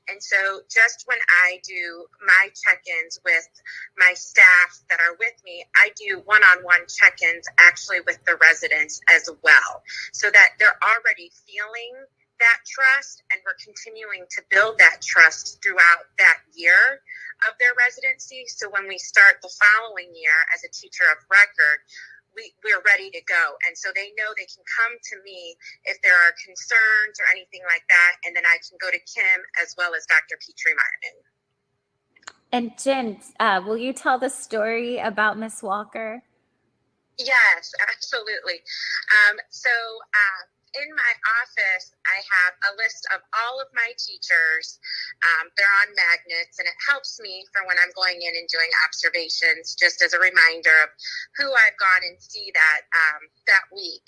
And so just when I do my check-ins with my staff that are with me, I do one-on-one check-ins actually with the residents as well, so that they're already feeling that trust, and we're continuing to build that trust throughout that year of their residency. So when we start the following year as a teacher of record, we're ready to go. And so they know they can come to me if there are concerns or anything like that. And then I can go to Kim as well as Dr. Petrie Martin. And Jen, will you tell the story about Miss Walker? Yes, absolutely. So in my office, I have a list of all of my teachers. They're on magnets, and it helps me for when I'm going in and doing observations, just as a reminder of who I've gone and see that week.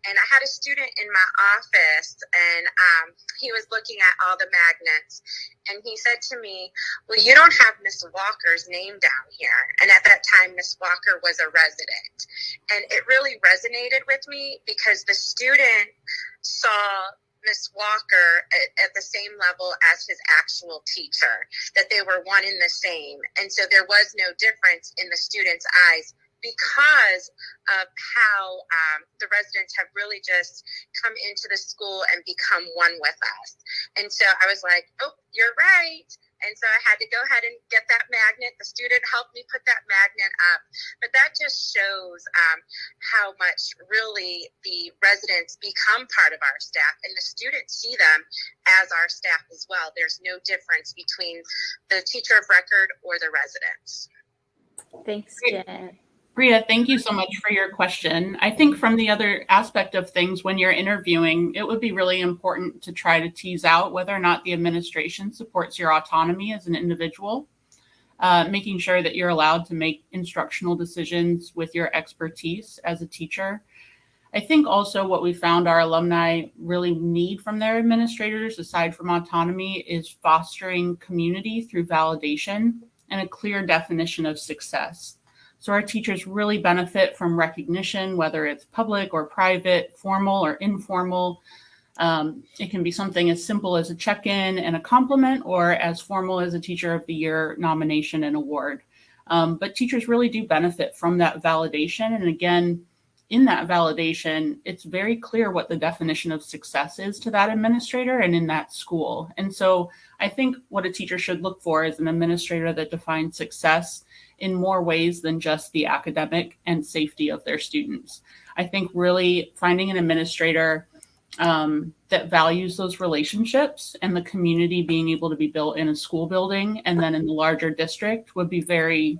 And I had a student in my office, and he was looking at all the magnets, and he said to me, "Well, you don't have Miss Walker's name down here." And at that time, Miss Walker was a resident. And it really resonated with me because the student saw Miss Walker at the same level as his actual teacher, that they were one and the same. And so there was no difference in the student's eyes because of how the residents have really just come into the school and become one with us. And so I was like, oh, you're right. And so I had to go ahead and get that magnet. The student helped me put that magnet up. But that just shows how much really the residents become part of our staff, and the students see them as our staff as well. There's no difference between the teacher of record or the residents. Thanks, Jen. Bria, thank you so much for your question. I think from the other aspect of things, when you're interviewing, it would be really important to try to tease out whether or not the administration supports your autonomy as an individual, making sure that you're allowed to make instructional decisions with your expertise as a teacher. I think also what we found our alumni really need from their administrators, aside from autonomy, is fostering community through validation and a clear definition of success. So our teachers really benefit from recognition, whether it's public or private, formal or informal. It can be something as simple as a check-in and a compliment, or as formal as a Teacher of the Year nomination and award. But teachers really do benefit from that validation. And again, in that validation, it's very clear what the definition of success is to that administrator and in that school. And so I think what a teacher should look for is an administrator that defines success in more ways than just the academic and safety of their students. I think really finding an administrator that values those relationships and the community being able to be built in a school building and then in the larger district would be very,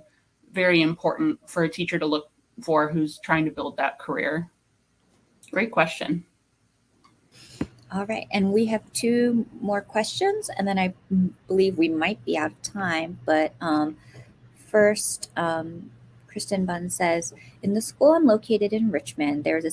very important for a teacher to look for who's trying to build that career. Great question. All right, and we have two more questions, and then I believe we might be out of time, but first, Kristen Bunn says, in the school I'm located in Richmond, there is a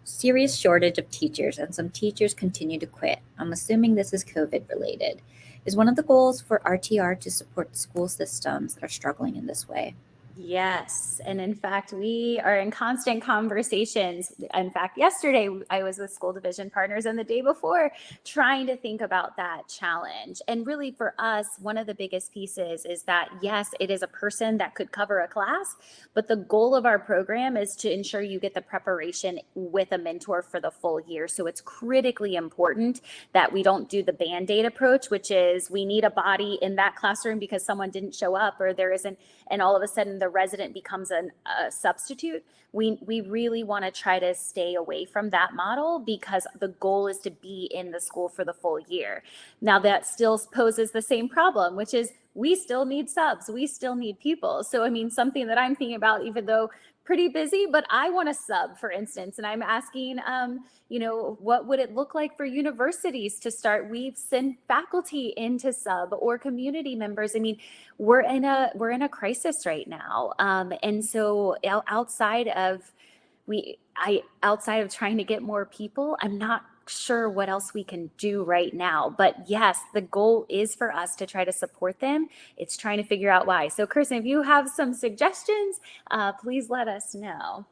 serious shortage of teachers, and some teachers continue to quit. I'm assuming this is COVID related. Is one of the goals for RTR to support school systems that are struggling in this way? Yes. And in fact, we are in constant conversations. In fact, yesterday I was with school division partners, and the day before trying to think about that challenge. And really for us, one of the biggest pieces is that, yes, it is a person that could cover a class, but the goal of our program is to ensure you get the preparation with a mentor for the full year. So it's critically important that we don't do the Band-Aid approach, which is we need a body in that classroom because someone didn't show up or there isn't, and all of a sudden the resident becomes a substitute. We really want to try to stay away from that model because the goal is to be in the school for the full year. Now that still poses the same problem, which is we still need subs, we still need people. So I mean, something that I'm thinking about, even though pretty busy, but I want a sub, for instance, and I'm asking, what would it look like for universities to start? We've sent faculty into sub or community members. I mean, we're in a crisis right now, and so outside of trying to get more people, I'm not sure what else we can do right now. But yes, the goal is for us to try to support them. It's trying to figure out why. So Kirsten, if you have some suggestions, please let us know.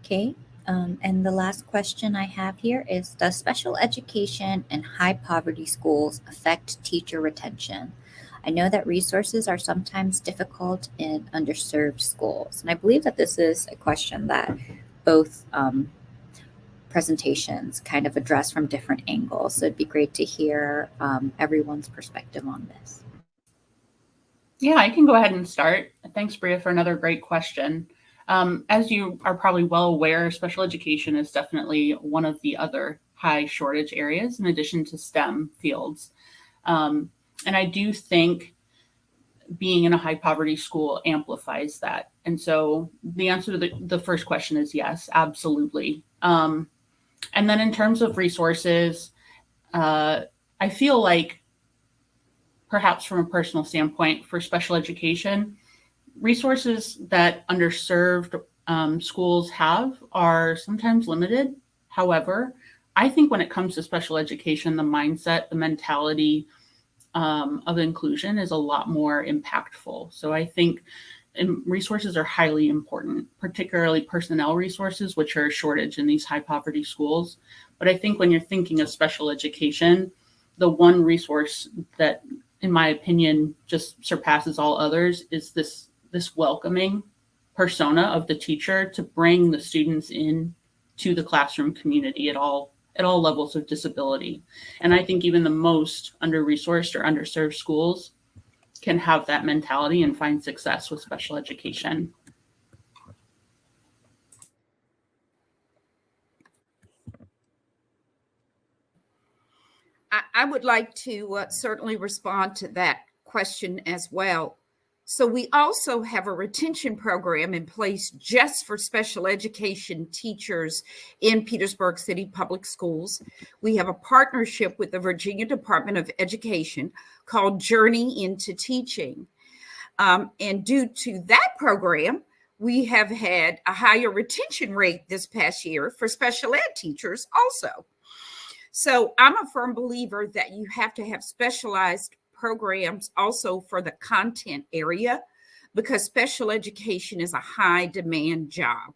Okay. And the last question I have here is, does special education and high poverty schools affect teacher retention? I know that resources are sometimes difficult in underserved schools. And I believe that this is a question that both presentations kind of address from different angles. So it'd be great to hear everyone's perspective on this. Yeah, I can go ahead and start. Thanks, Bria, for another great question. As you are probably well aware, special education is definitely one of the other high shortage areas in addition to STEM fields. And I do think being in a high poverty school amplifies that And so the answer to the first question is yes, absolutely. And then in terms of resources, I feel like perhaps from a personal standpoint for special education, resources that underserved schools have are sometimes limited. However, I think when it comes to special education, the mindset, the mentality of inclusion is a lot more impactful. So I think resources are highly important, particularly personnel resources, which are a shortage in these high poverty schools. But I think when you're thinking of special education, the one resource that, in my opinion, just surpasses all others is this welcoming persona of the teacher to bring the students in to the classroom community at all levels of disability. And I think even the most under-resourced or underserved schools can have that mentality and find success with special education. I would like to certainly respond to that question as well. So we also have a retention program in place just for special education teachers in Petersburg City Public Schools. We have a partnership with the Virginia Department of Education called Journey into Teaching. And due to that program, we have had a higher retention rate this past year for special ed teachers also. So I'm a firm believer that you have to have specialized programs also for the content area, because special education is a high demand job.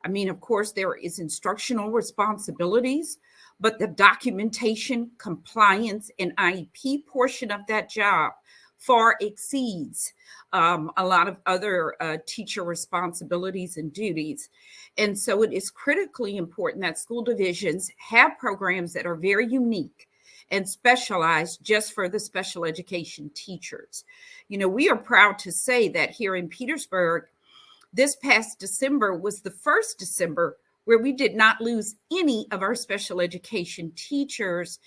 I mean, of course, there is instructional responsibilities, but the documentation, compliance, and IEP portion of that job far exceeds a lot of other teacher responsibilities and duties. And so it is critically important that school divisions have programs that are very unique and specialized just for the special education teachers. You know, we are proud to say that here in Petersburg, this past December was the first December where we did not lose any of our special education teachers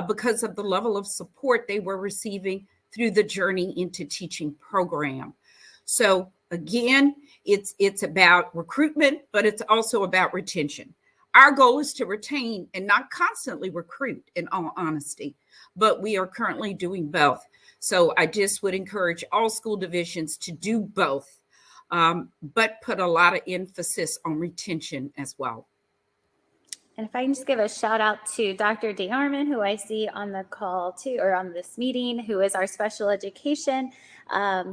because of the level of support they were receiving through the Journey into Teaching program. So again, it's about recruitment, but it's also about retention. Our goal is to retain and not constantly recruit, in all honesty, but we are currently doing both. So I just would encourage all school divisions to do both, but put a lot of emphasis on retention as well. And if I can just give a shout out to Dr. DeArmond, who I see on the call too, or on this meeting, who is our special education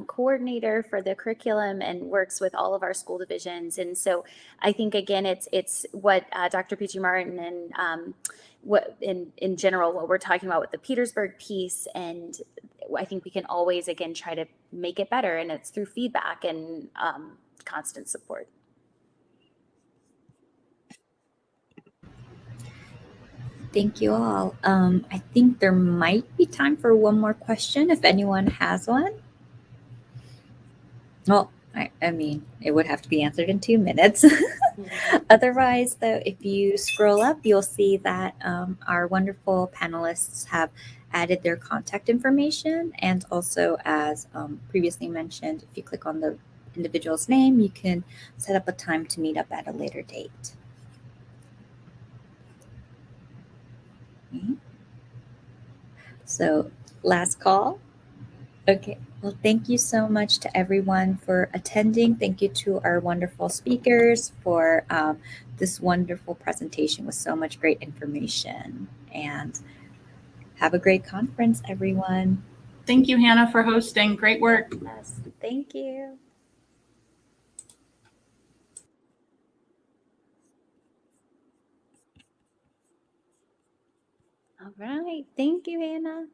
coordinator for the curriculum and works with all of our school divisions. And so I think, again, it's what Dr. P.G. Martin and what in general, what we're talking about with the Petersburg piece. And I think we can always, again, try to make it better. And it's through feedback and constant support. Thank you all. I think there might be time for one more question if anyone has one. Well, I mean, it would have to be answered in 2 minutes. Otherwise, though, if you scroll up, you'll see that our wonderful panelists have added their contact information. And also, as previously mentioned, if you click on the individual's name, you can set up a time to meet up at a later date. So last call. Okay. Well, thank you so much to everyone for attending. Thank you to our wonderful speakers for this wonderful presentation with so much great information. And have a great conference, everyone. Thank you, Hannah, for hosting. Great work. Yes, thank you. All right. Thank you, Hannah.